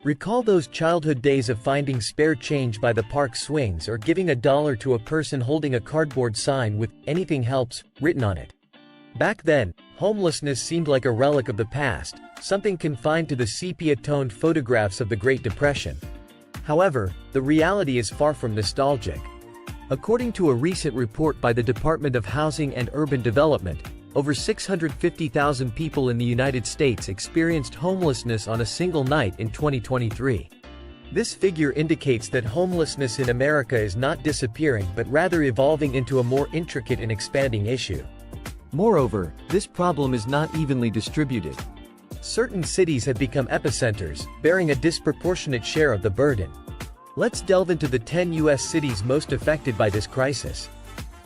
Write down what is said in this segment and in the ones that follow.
Recall those childhood days of finding spare change by the park swings or giving $1 to a person holding a cardboard sign with "Anything helps" written on it. Back then, homelessness seemed like a relic of the past, something confined to the sepia-toned photographs of the Great Depression. However, the reality is far from nostalgic. According to a recent report by the Department of Housing and Urban Development, over 650,000 people in the United States experienced homelessness on a single night in 2023. This figure indicates that homelessness in America is not disappearing but rather evolving into a more intricate and expanding issue. Moreover, this problem is not evenly distributed. Certain cities have become epicenters, bearing a disproportionate share of the burden. Let's delve into the 10 U.S. cities most affected by this crisis.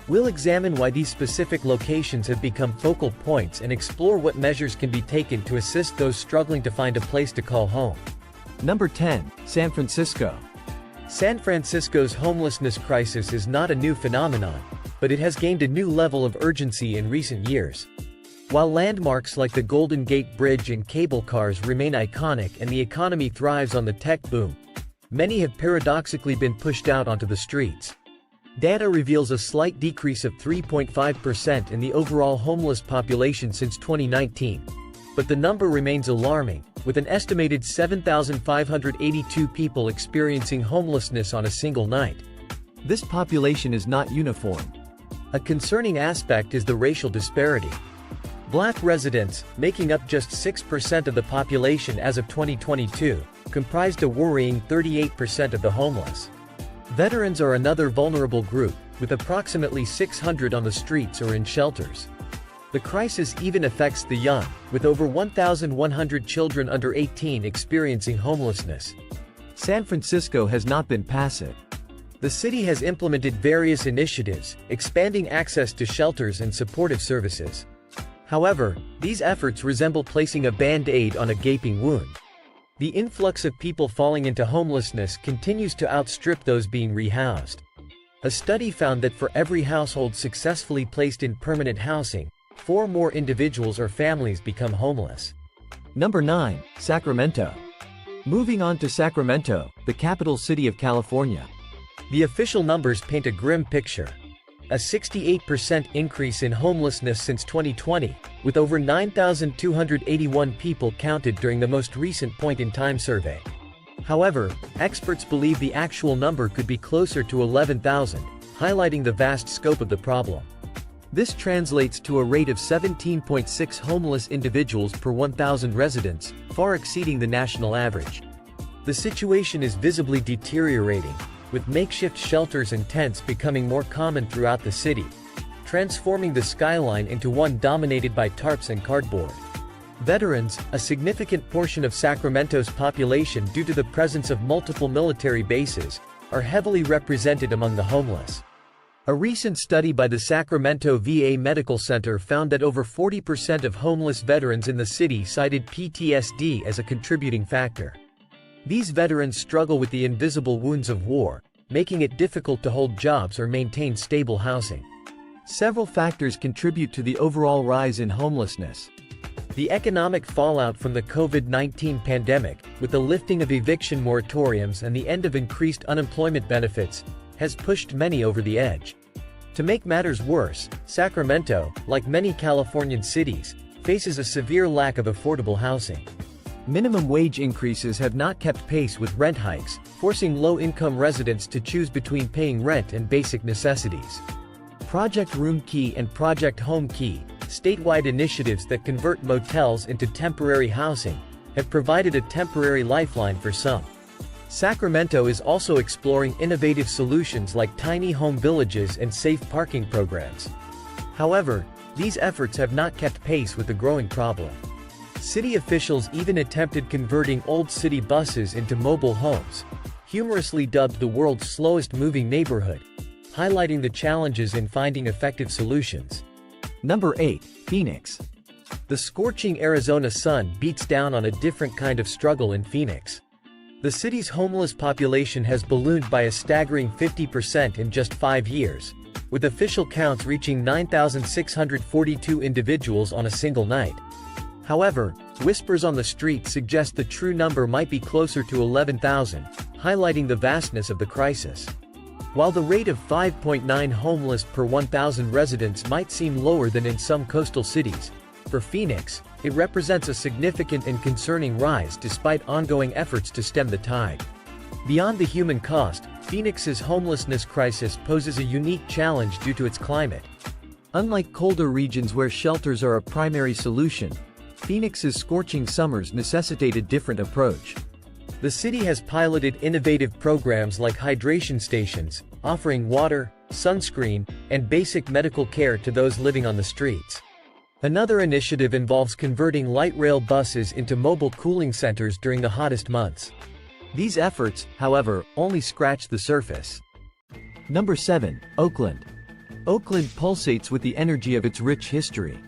We'll examine why these specific locations have become focal points and explore what measures can be taken to assist those struggling to find a place to call home. Number 10. San Francisco. San Francisco's homelessness crisis is not a new phenomenon, but it has gained a new level of urgency in recent years. While landmarks like the Golden Gate Bridge and cable cars remain iconic and the economy thrives on the tech boom, many have paradoxically been pushed out onto the streets. Data reveals a slight decrease of 3.5% in the overall homeless population since 2019, but the number remains alarming, with an estimated 7,582 people experiencing homelessness on a single night. This population is not uniform. A concerning aspect is the racial disparity. Black residents, making up just 6% of the population as of 2022, comprised a worrying 38% of the homeless. Veterans are another vulnerable group, with approximately 600 on the streets or in shelters. The crisis even affects the young, with over 1,100 children under 18 experiencing homelessness. San Francisco has not been passive. The city has implemented various initiatives, expanding access to shelters and supportive services. However, these efforts resemble placing a band-aid on a gaping wound. The influx of people falling into homelessness continues to outstrip those being rehoused. A study found that for every household successfully placed in permanent housing, 4 more individuals or families become homeless. Number 9. Sacramento. Moving on to Sacramento, the capital city of California. The official numbers paint a grim picture. A 68% increase in homelessness since 2020, with over 9,281 people counted during the most recent point-in-time survey. However, experts believe the actual number could be closer to 11,000, highlighting the vast scope of the problem. This translates to a rate of 17.6 homeless individuals per 1,000 residents, far exceeding the national average. The situation is visibly deteriorating, with makeshift shelters and tents becoming more common throughout the city, transforming the skyline into one dominated by tarps and cardboard. Veterans, a significant portion of Sacramento's population due to the presence of multiple military bases, are heavily represented among the homeless. A recent study by the Sacramento VA Medical Center found that over 40% of homeless veterans in the city cited PTSD as a contributing factor. These veterans struggle with the invisible wounds of war, making it difficult to hold jobs or maintain stable housing. Several factors contribute to the overall rise in homelessness. The economic fallout from the COVID-19 pandemic, with the lifting of eviction moratoriums and the end of increased unemployment benefits, has pushed many over the edge. To make matters worse, Sacramento, like many Californian cities, faces a severe lack of affordable housing. Minimum wage increases have not kept pace with rent hikes, forcing low-income residents to choose between paying rent and basic necessities. Project Room Key and Project Home Key, statewide initiatives that convert motels into temporary housing, have provided a temporary lifeline for some. Sacramento is also exploring innovative solutions like tiny home villages and safe parking programs. However, these efforts have not kept pace with the growing problem. City officials even attempted converting old city buses into mobile homes, humorously dubbed the world's slowest moving neighborhood, highlighting the challenges in finding effective solutions. Number 8. Phoenix. The scorching Arizona sun beats down on a different kind of struggle in Phoenix. The city's homeless population has ballooned by a staggering 50% in just 5 years, with official counts reaching 9,642 individuals on a single night. However, Whispers on the street suggest the true number might be closer to 11,000, highlighting the vastness of the crisis. While the rate of 5.9 homeless per 1,000 residents might seem lower than in some coastal cities, for Phoenix, it represents a significant and concerning rise despite ongoing efforts to stem the tide. Beyond the human cost, Phoenix's homelessness crisis poses a unique challenge due to its climate. Unlike colder regions where shelters are a primary solution, Phoenix's scorching summers necessitate a different approach. The city has piloted innovative programs like hydration stations, offering water, sunscreen, and basic medical care to those living on the streets. Another initiative involves converting light rail buses into mobile cooling centers during the hottest months. These efforts, however, only scratch the surface. Number 7. Oakland. Oakland pulsates with the energy of its rich history.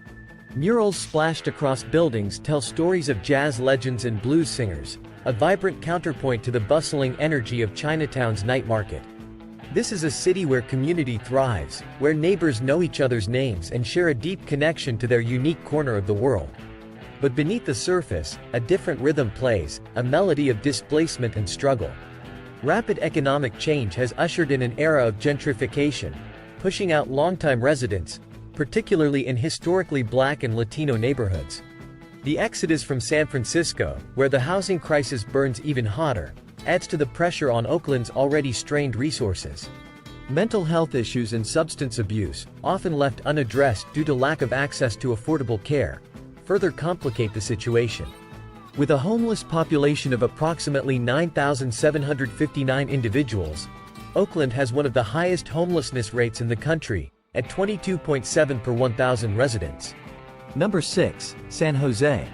Murals splashed across buildings tell stories of jazz legends and blues singers, a vibrant counterpoint to the bustling energy of Chinatown's night market. This is a city where community thrives, where neighbors know each other's names and share a deep connection to their unique corner of the world. But beneath the surface, a different rhythm plays, a melody of displacement and struggle. Rapid economic change has ushered in an era of gentrification, pushing out longtime residents, particularly in historically Black and Latino neighborhoods. The exodus from San Francisco, where the housing crisis burns even hotter, adds to the pressure on Oakland's already strained resources. Mental health issues and substance abuse, often left unaddressed due to lack of access to affordable care, further complicate the situation. With a homeless population of approximately 9,759 individuals, Oakland has one of the highest homelessness rates in the country, at 22.7 per 1,000 residents. Number 6. San Jose.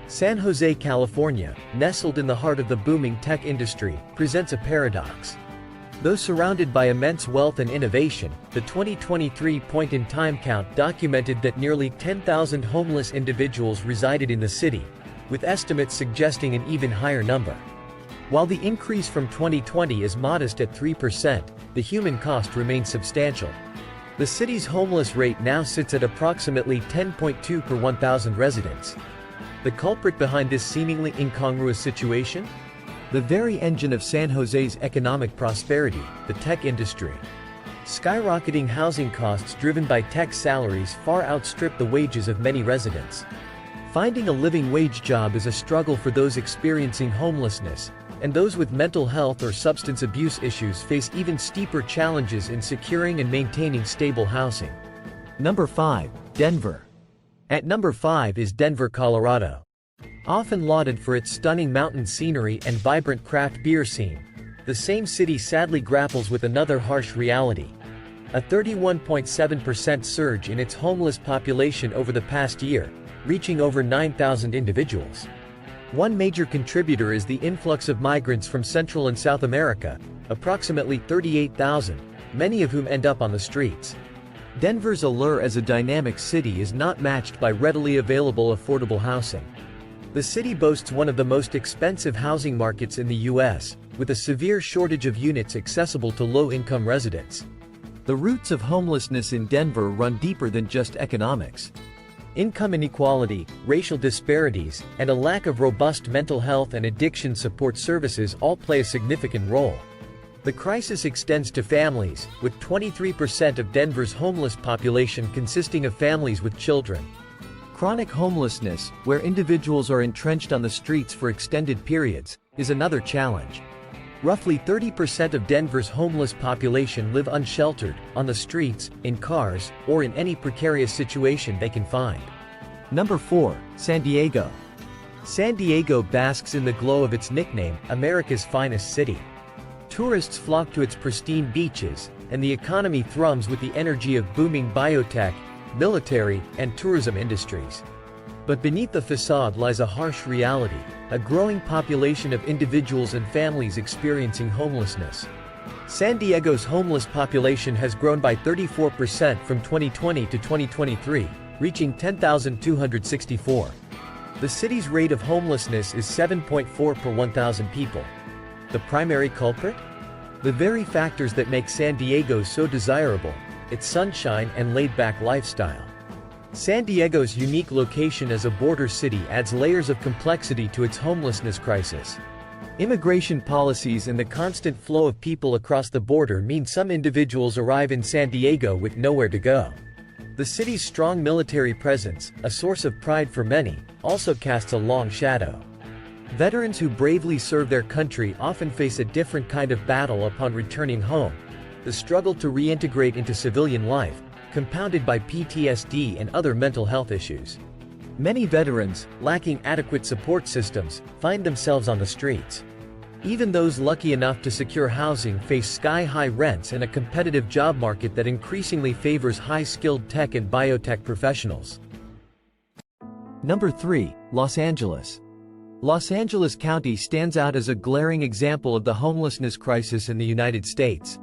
San Jose, California, nestled in the heart of the booming tech industry, presents a paradox. Though surrounded by immense wealth and innovation, the 2023 point-in-time count documented that nearly 10,000 homeless individuals resided in the city, with estimates suggesting an even higher number. While the increase from 2020 is modest at 3%, the human cost remains substantial. The city's homeless rate now sits at approximately 10.2 per 1,000 residents. The culprit behind this seemingly incongruous situation? The very engine of San Jose's economic prosperity, the tech industry. Skyrocketing housing costs driven by tech salaries far outstrip the wages of many residents. Finding a living wage job is a struggle for those experiencing homelessness, and those with mental health or substance abuse issues face even steeper challenges in securing and maintaining stable housing. Number 5. Denver. At number 5 is Denver, Colorado. Often lauded for its stunning mountain scenery and vibrant craft beer scene, the same city sadly grapples with another harsh reality. A 31.7% surge in its homeless population over the past year, reaching over 9,000 individuals. One major contributor is the influx of migrants from Central and South America, approximately 38,000, many of whom end up on the streets. Denver's allure as a dynamic city is not matched by readily available affordable housing. The city boasts one of the most expensive housing markets in the U.S., with a severe shortage of units accessible to low-income residents. The roots of homelessness in Denver run deeper than just economics. Income inequality, racial disparities, and a lack of robust mental health and addiction support services all play a significant role. The crisis extends to families, with 23% of Denver's homeless population consisting of families with children. Chronic homelessness, where individuals are entrenched on the streets for extended periods, is another challenge. Roughly 30% of Denver's homeless population live unsheltered, on the streets, in cars, or in any precarious situation they can find. Number 4. San Diego. San Diego basks in the glow of its nickname, America's finest city. Tourists flock to its pristine beaches, and the economy thrums with the energy of booming biotech, military, and tourism industries. But beneath the facade lies a harsh reality, a growing population of individuals and families experiencing homelessness. San Diego's homeless population has grown by 34% from 2020 to 2023, reaching 10,264. The city's rate of homelessness is 7.4 per 1,000 people. The primary culprit? The very factors that make San Diego so desirable, its sunshine and laid-back lifestyle. San Diego's unique location as a border city adds layers of complexity to its homelessness crisis. Immigration policies and the constant flow of people across the border mean some individuals arrive in San Diego with nowhere to go. The city's strong military presence, a source of pride for many, also casts a long shadow. Veterans who bravely serve their country often face a different kind of battle upon returning home: the struggle to reintegrate into civilian life, compounded by PTSD and other mental health issues. Many veterans, lacking adequate support systems, find themselves on the streets. Even those lucky enough to secure housing face sky-high rents and a competitive job market that increasingly favors high-skilled tech and biotech professionals. Number 3. Los Angeles. Los Angeles County stands out as a glaring example of the homelessness crisis in the United States.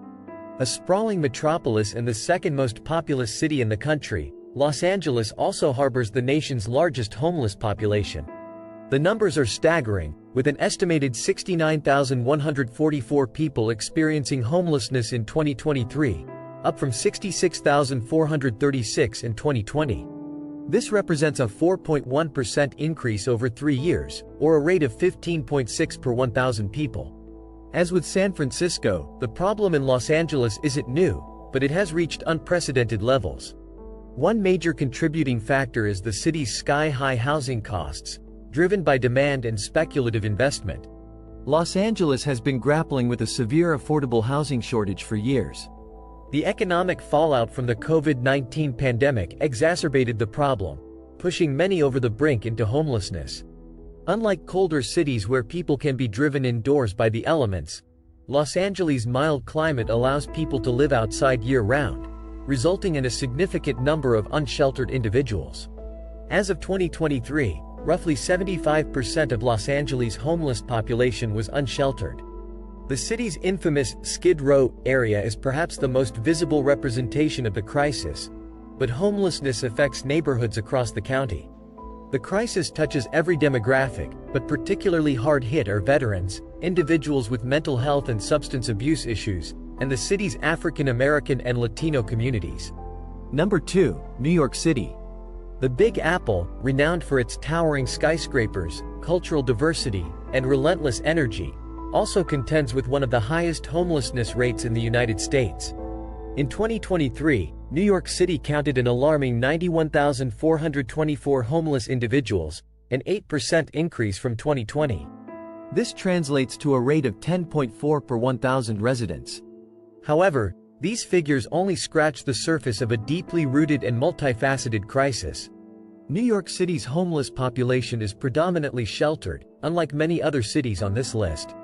A sprawling metropolis and the second most populous city in the country, Los Angeles also harbors the nation's largest homeless population. The numbers are staggering, with an estimated 69,144 people experiencing homelessness in 2023, up from 66,436 in 2020. This represents a 4.1% increase over 3 years, or a rate of 15.6 per 1,000 people. As with San Francisco, the problem in Los Angeles isn't new, but it has reached unprecedented levels. One major contributing factor is the city's sky-high housing costs, driven by demand and speculative investment. Los Angeles has been grappling with a severe affordable housing shortage for years. The economic fallout from the COVID-19 pandemic exacerbated the problem, pushing many over the brink into homelessness. Unlike colder cities where people can be driven indoors by the elements, Los Angeles' mild climate allows people to live outside year-round, resulting in a significant number of unsheltered individuals. As of 2023, roughly 75% of Los Angeles' homeless population was unsheltered. The city's infamous Skid Row area is perhaps the most visible representation of the crisis, but homelessness affects neighborhoods across the county. The crisis touches every demographic, but particularly hard-hit are veterans, individuals with mental health and substance abuse issues, and the city's African American and Latino communities. Number 2. New York City. The Big Apple, renowned for its towering skyscrapers, cultural diversity, and relentless energy, also contends with one of the highest homelessness rates in the United States. In 2023, New York City counted an alarming 91,424 homeless individuals, an 8% increase from 2020. This translates to a rate of 10.4 per 1,000 residents. However, these figures only scratch the surface of a deeply rooted and multifaceted crisis. New York City's homeless population is predominantly sheltered, unlike many other cities on this list.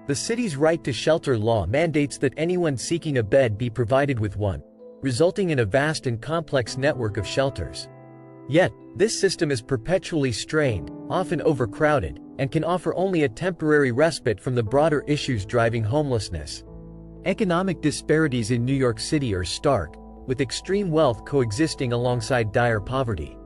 The city's right to shelter law mandates that anyone seeking a bed be provided with one, resulting in a vast and complex network of shelters. Yet, this system is perpetually strained, often overcrowded, and can offer only a temporary respite from the broader issues driving homelessness. Economic disparities in New York City are stark, with extreme wealth coexisting alongside dire poverty.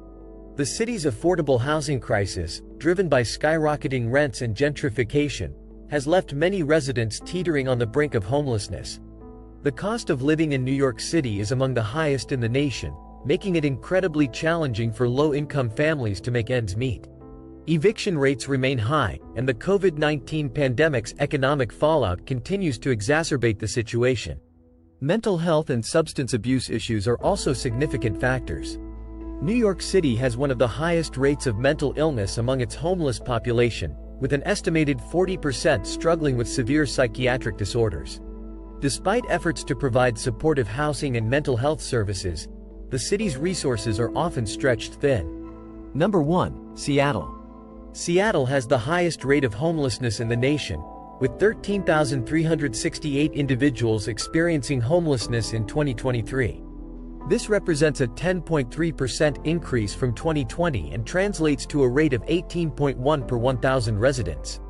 The city's affordable housing crisis, driven by skyrocketing rents and gentrification, has left many residents teetering on the brink of homelessness. The cost of living in New York City is among the highest in the nation, making it incredibly challenging for low-income families to make ends meet. Eviction rates remain high, and the COVID-19 pandemic's economic fallout continues to exacerbate the situation. Mental health and substance abuse issues are also significant factors. New York City has one of the highest rates of mental illness among its homeless population, with an estimated 40% struggling with severe psychiatric disorders. Despite efforts to provide supportive housing and mental health services, the city's resources are often stretched thin. Number 1. Seattle. Seattle has the highest rate of homelessness in the nation, with 13,368 individuals experiencing homelessness in 2023. This represents a 10.3% increase from 2020 and translates to a rate of 18.1 per 1,000 residents.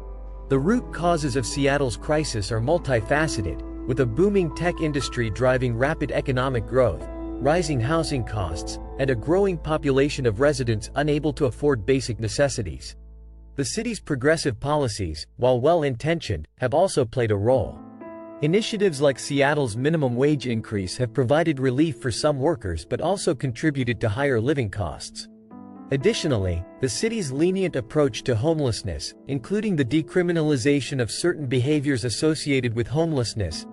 The root causes of Seattle's crisis are multifaceted, with a booming tech industry driving rapid economic growth, rising housing costs, and a growing population of residents unable to afford basic necessities. The city's progressive policies, while well-intentioned, have also played a role. Initiatives like Seattle's minimum wage increase have provided relief for some workers but also contributed to higher living costs. Additionally, the city's lenient approach to homelessness, including the decriminalization of certain behaviors associated with homelessness,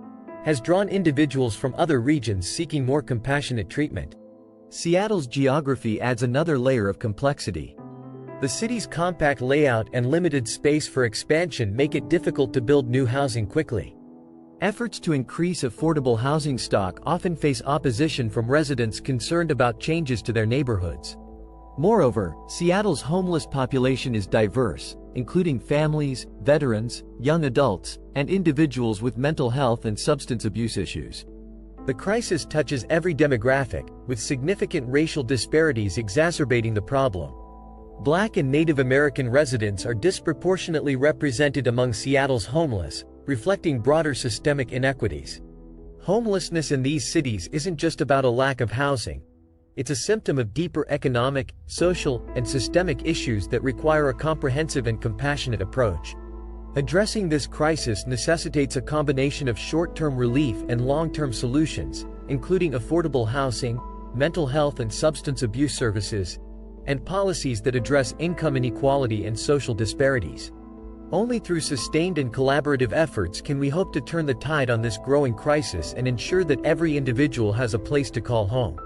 has drawn individuals from other regions seeking more compassionate treatment. Seattle's geography adds another layer of complexity. The city's compact layout and limited space for expansion make it difficult to build new housing quickly. Efforts to increase affordable housing stock often face opposition from residents concerned about changes to their neighborhoods. Moreover, Seattle's homeless population is diverse, including families, veterans, young adults, and individuals with mental health and substance abuse issues. The crisis touches every demographic, with significant racial disparities exacerbating the problem. Black and Native American residents are disproportionately represented among Seattle's homeless, reflecting broader systemic inequities. Homelessness in these cities isn't just about a lack of housing. It's a symptom of deeper economic, social, and systemic issues that require a comprehensive and compassionate approach. Addressing this crisis necessitates a combination of short-term relief and long-term solutions, including affordable housing, mental health and substance abuse services, and policies that address income inequality and social disparities. Only through sustained and collaborative efforts can we hope to turn the tide on this growing crisis and ensure that every individual has a place to call home.